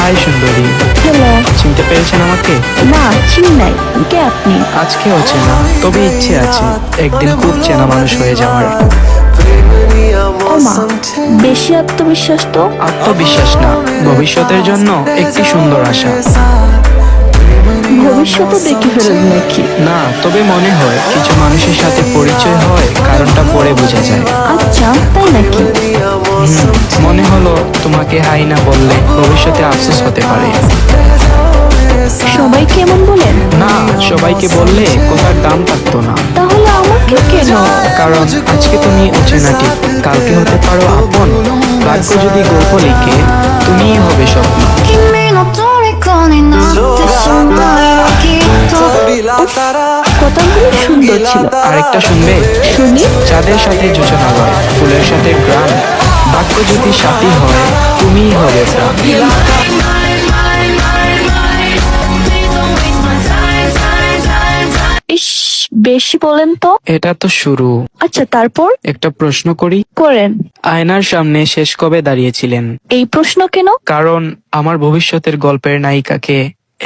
High সুন্দরী, hello. চিনতে পেরেছেন আমাকে? না, চিনি নাই। কে আপনি? আজকে চেনা, তবে ইচ্ছে আছে একদিন খুব চেনা মানুষ হয়ে যাওয়ার। ও মা, বেশি আত্মবিশ্বাস তো। আত্মবিশ্বাস না, ভবিষ্যতের জন্য একটি সুন্দর আশা। ভবিষ্যৎও দেখে ফেলবেন নাকি? না, তবে মনে হয় কিছু মানুষের সাথে পরিচয় হয়, কারণটা পরে বোঝা যায়। আচ্ছা, তাই নাকি? মনে হলো তোমাকে হাই না বললে ভবিষ্যতে আফসোস হতে পারে। সবাই কেমন বলেন? না, সবাইকে বললে কথার দাম থাকতো না। তাহলে আমাকে কেন? কারণ আজকে তুমি অচেনা ঠিক, কালকে হতে পারো আপন। ভাগ্য যদি গল্প লিখে, তুমিই হবে স্বপ্ন। 君の虜になってしまえばきっと কথাগুলো সুন্দর ছিল। আরেকটা শুনবে? শুনি। চাঁদের সাথে যোচনা হয়, ফুলের সাথে গ্রাম। ভাগ্য যদি সাথী হয়, তুমিই হবে প্রাণ। ইস, বেশি বলেন তো। এটা তো শুরু। আচ্ছা, তারপর? একটা প্রশ্ন করি। করেন। আয়নার সামনে শেষ কবে দাঁড়িয়েছিলেন? এই প্রশ্ন কেন? কারণ আমার ভবিষ্যতের গল্পের নায়িকাকে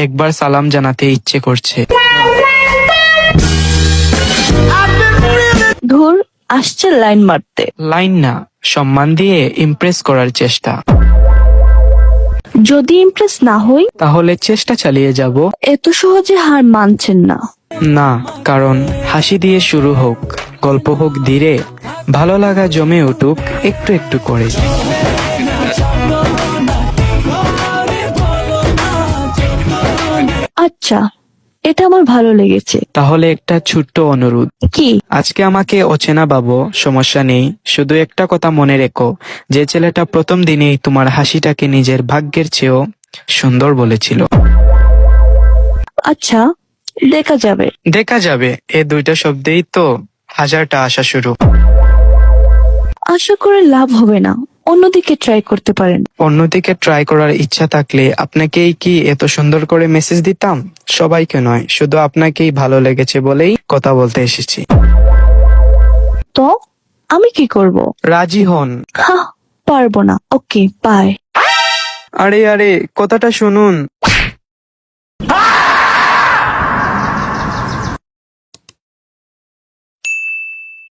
একবার সালাম জানাতে ইচ্ছে করছে। ধুর, আসছে লাইন মারতে। লাইন না, সম্মান দিয়ে ইমপ্রেস করার চেষ্টা। যদি ইমপ্রেস না হই? তাহলে চেষ্টা চালিয়ে যাব। এত সহজে হার মানছেন না। না, কারণ হাসি দিয়ে শুরু হোক, গল্প হোক ধীরে, ভালো লাগা জমে উঠুক একটু একটু করে। আচ্ছা, এটা আমার ভালো লেগেছে। তাহলে একটা ছোট্ট অনুরোধ। কি? আজকে আমাকে অচেনা ভাবো, সমস্যা নেই, শুধু একটা কথা মনে রেখো, যে ছেলেটা প্রথম দিনেই তোমার হাসিটাকে নিজের ভাগ্যের চেয়েও সুন্দর বলেছিল। আচ্ছা, দেখা যাবে। দেখা যাবে, এই দুইটা শব্দেই তো হাজারটা আশা শুরু। আশা করে লাভ হবে না, অন্যদিকে ট্রাই করতে পারেন। অন্যদিকে ট্রাই করার ইচ্ছা থাকলে আপনাকেই কি এত সুন্দর করে মেসেজ দিতাম? সবাইকে নয়, শুধু আপনাকেই ভালো লেগেছে বলেই কথা বলতে এসেছি। তো আমি কি করব? রাজি হন। হ্যাঁ, পারবো না। ওকে, বাই। আরে আরে, কথাটা শুনুন।